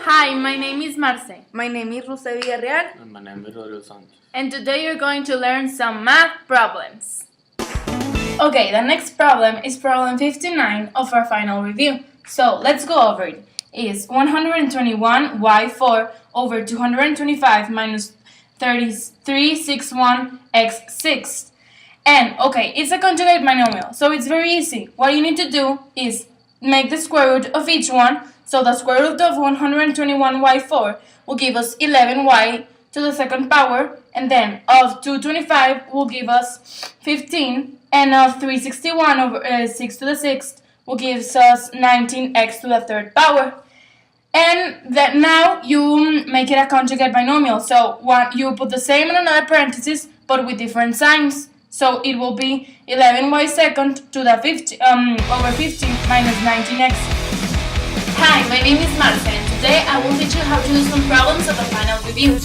Hi, my name is Marce. My name is Jose Villarreal. And my name is Rodrigo Sanchez. And today you're going to learn some math problems. Okay, the next problem is problem 59 of our final review. So let's go over it. Is 121y4 over 225 minus 3361x6. And okay, it's a conjugate binomial, so it's very easy. What you need to do is make the square root of each one. So the square root of 121y4 will give us 11y to the second power, and then of 225 will give us 15, and of 361 over 6 to the sixth will give us 19x to the third power. And that now you make it a conjugate binomial. So you put the same in another parenthesis, but with different signs. So it will be 11y second to the 50 over 50 minus 19x. Hi, my name is Marce, and today I will teach you how to do some problems of the final review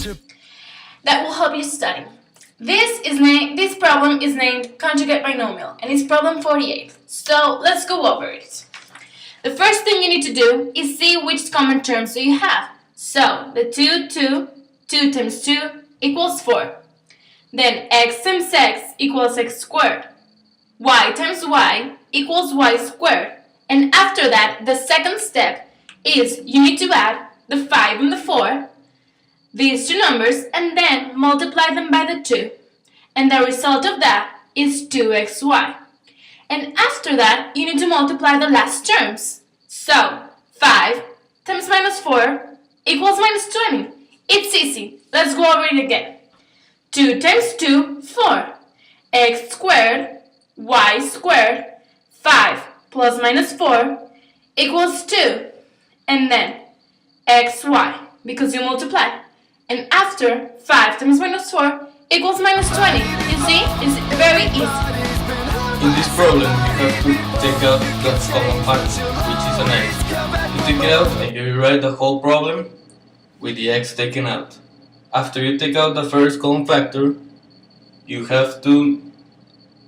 that will help you study. This problem is named conjugate binomial, and it's problem 48. So let's go over it. The first thing you need to do is see which common terms do you have. So the 2 times 2 equals 4. Then x times x equals x squared. Y times y equals y squared. And after that, the second step is you need to add the 5 and the 4, these two numbers, and then multiply them by the 2. And the result of that is 2xy. And after that, you need to multiply the last terms. So, 5 times minus 4 equals minus 20. It's easy. Let's go over it again. 2 times 2, 4. X squared, y squared, 5 plus minus 4 equals 2. And then xy, because you multiply. And after, 5 times minus 4 equals minus 20. You see? It's very easy. In this problem, you have to take out the common factor, which is an x. You take it out and you rewrite the whole problem with the x taken out. After you take out the first common factor, you have to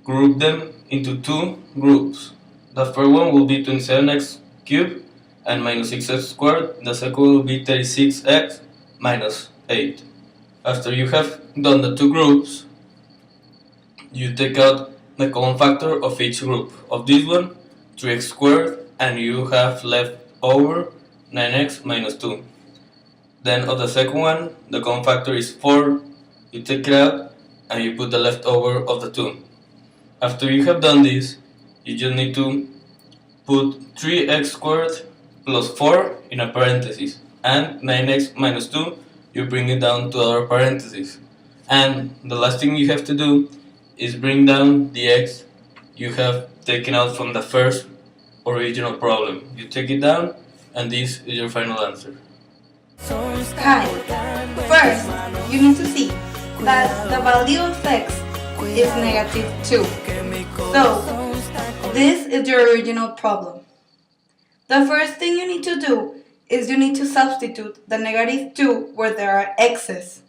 group them into two groups. The first one will be 27x cubed and minus 6x squared. The second will be 36x minus 8. After you have done the two groups, you take out the common factor of each group. Of this one, 3x squared, and you have left over 9x minus 2. Then of the second one, the common factor is 4. You take it out and you put the leftover of the 2. After you have done this, you just need to put 3x squared plus 4 in a parenthesis, and 9x minus 2, you bring it down to our parenthesis. And the last thing you have to do is bring down the x you have taken out from the first original problem. You take it down, and this is your final answer. Hi. First, you need to see that the value of x is negative 2. So, this is your original problem. The first thing you need to do is you need to substitute the negative 2 where there are x's.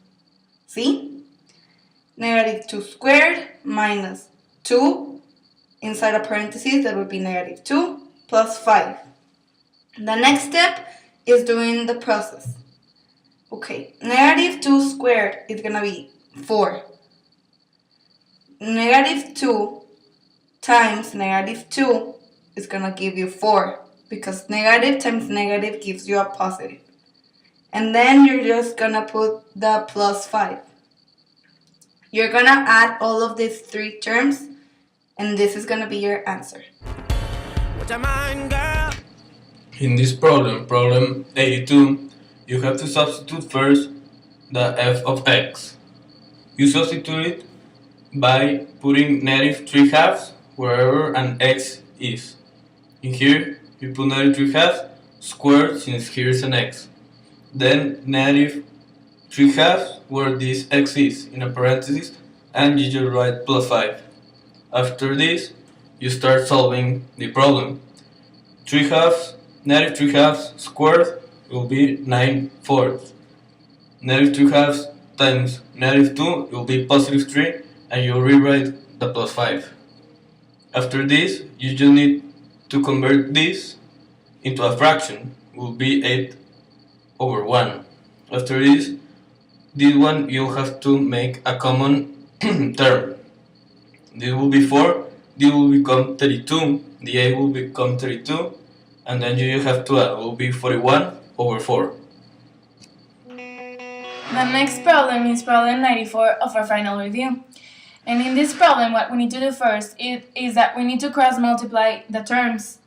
See? Negative 2 squared minus 2 inside a parenthesis, that would be negative 2 plus 5. The next step is doing the process. Okay, negative 2 squared is going to be 4. Negative 2 times negative 2 is going to give you 4, because negative times negative gives you a positive. And then you're just going to put the plus 5. You're going to add all of these three terms, and this is going to be your answer. In this problem, problem 82, you have to substitute first the f of x. You substitute it by putting negative 3/2 wherever an x is. In here, you put negative 3/2 squared, since here is an x. Then negative 3/2 where this x is in a parenthesis, and you just write plus 5. After this, you start solving the problem. 3/2, negative 3/2 squared will be 9/4. Negative 3/2 times negative 2 will be positive 3, and you rewrite the plus 5. After this, you just need to convert this into a fraction. Will be 8 over 1. After this one you have to make a common term. This will be 4, this will become 32, the a will become 32, and then you have to add, it will be 41 over 4. The next problem is problem 94 of our final review. And in this problem, what we need to do first is that we need to cross multiply the terms.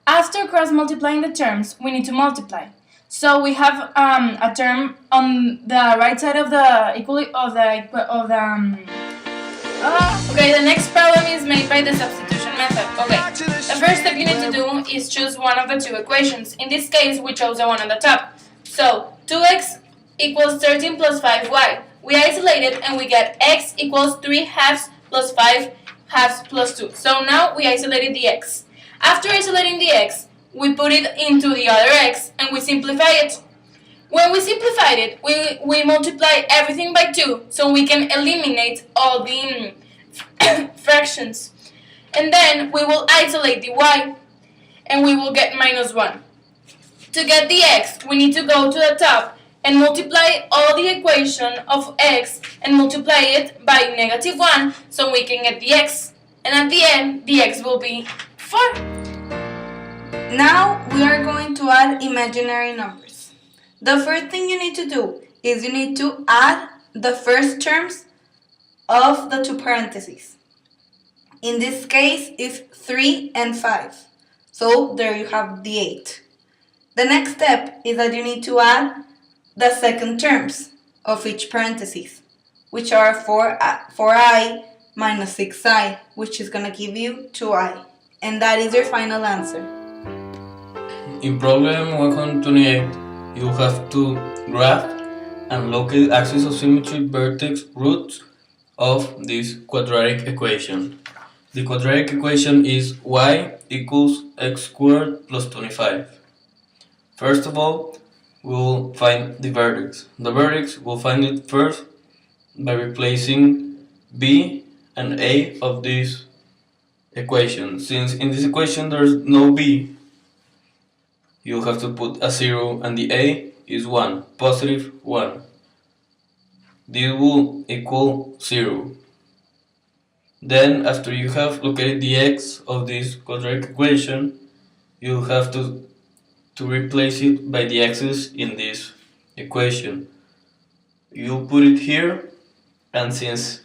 After cross multiplying the terms, we need to multiply. So we have a term on the right side of the Okay, the next problem is made by the substitution method. Okay, the first step you need to do is choose one of the two equations. In this case, we chose the one on the top. So 2x equals 13 plus 5y. We isolate it and we get x equals 3 halves plus 5 halves plus 2. So now we isolated the x. After isolating the x, we put it into the other x and we simplify it. When we simplified it, we multiply everything by 2 so we can eliminate all the fractions. And then we will isolate the y and we will get minus 1. To get the x, we need to go to the top and multiply all the equation of x and multiply it by negative 1 so we can get the x. And at the end, the x will be 4. Now we are going to add imaginary numbers. The first thing you need to do is you need to add the first terms of the two parentheses. In this case, it's 3 and 5. So there you have the 8. The next step is that you need to add the second terms of each parenthesis, which are 4i minus 6i, which is going to give you 2i. And that is your final answer. In problem 128, you have to graph and locate axis of symmetry vertex roots of this quadratic equation. The quadratic equation is y equals x squared plus 25. First of all, we'll find the vertex. The vertex, we'll find it first by replacing b and a of this equation. Since in this equation there's no b, you'll have to put a 0 and the a is 1, positive 1. This will equal 0. Then after you have located the x of this quadratic equation, you'll have to replace it by the x's in this equation. You'll put it here, and since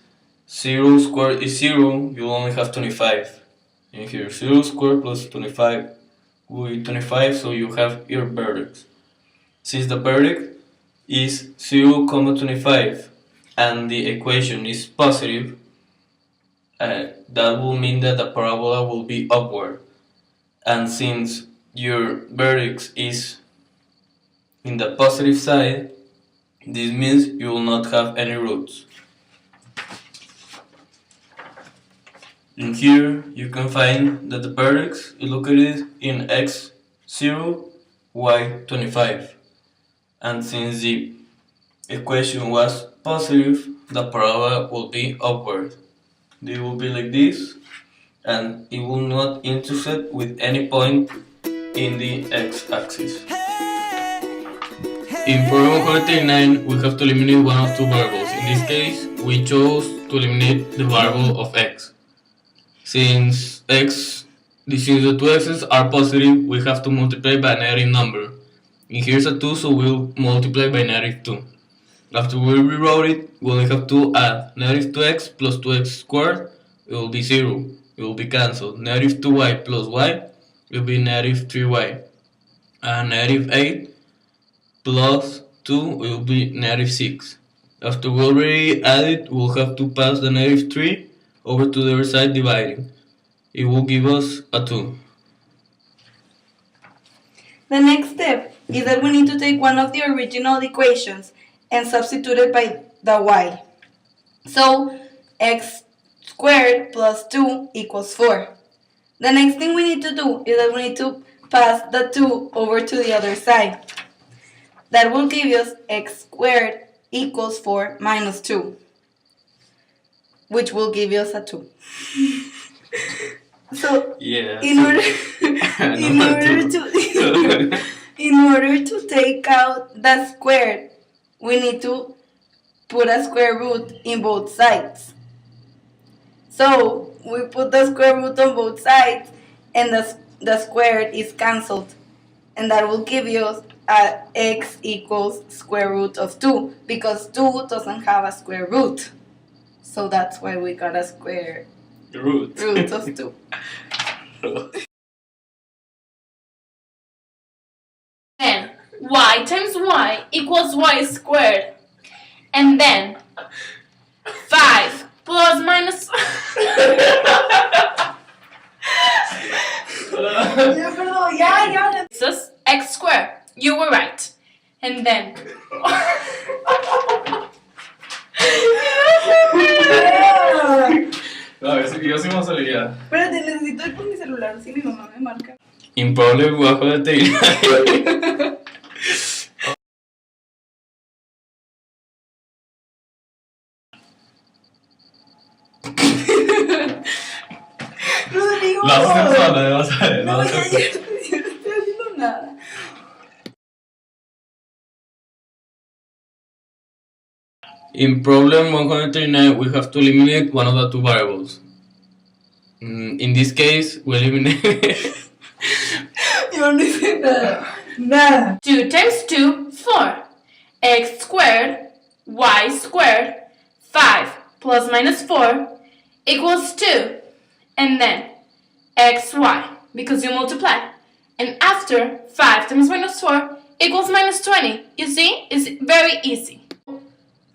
0 squared is 0, you'll only have 25. In here, 0 squared plus 25 will be 25, so you have your vertex. Since the vertex is 0, 25 and the equation is positive, that will mean that the parabola will be upward. And since your vertex is in the positive side, this means you will not have any roots. In here you can find that the vertex is located in x0, y25. And since the equation was positive, the parabola will be upward. They will be like this, and it will not intersect with any point in the x-axis. In problem 139, we have to eliminate one of two variables. In this case, we chose to eliminate the variable of x. Since the two x's are positive, we have to multiply by a negative number. And here's a 2, so we'll multiply by negative 2. After we rewrote it, we only have to add negative 2x plus 2x squared, it will be 0, it will be cancelled. Negative 2y plus y will be negative 3y. And negative 8 plus 2 will be negative 6. After we already added, we'll have to pass the negative 3 over to the other side dividing. It will give us a 2. The next step is that we need to take one of the original equations and substitute it by the y. So x squared plus 2 equals 4. The next thing we need to do is that we need to pass the 2 over to the other side. That will give us x squared equals 4 minus 2, which will give us a 2. So yeah, in order in order to take out the square, we need to put a square root in both sides. So we put the square root on both sides, and the squared is cancelled, and that will give you x equals square root of 2, because 2 doesn't have a square root. So that's why we got a square root of 2. Then y times y equals y squared. And then 5 plus minus This is x squared. You were right. And then A ver, si yo sí me salía. Espérate, necesito ir con mi celular si mi mamá me marca. Improbable bajo veterinario. Rodrigo. Vas a hacer sola, vas a ver. No, yo no estoy haciendo nada. In problem 139, we have to eliminate one of the two variables. In this case, we eliminate. Yo no hice nada. Nada. 2 times 2, 4. X squared, y squared, 5 plus minus 4 equals 2. And then xy, because you multiply. And after 5 times minus 4 equals minus 20. You see? It's very easy.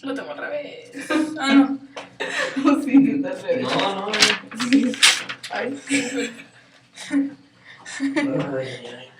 Lo tengo al revés. Ah, no. No, sí, está al revés. No. Sí. Ay, sí. Ay, ay, ay.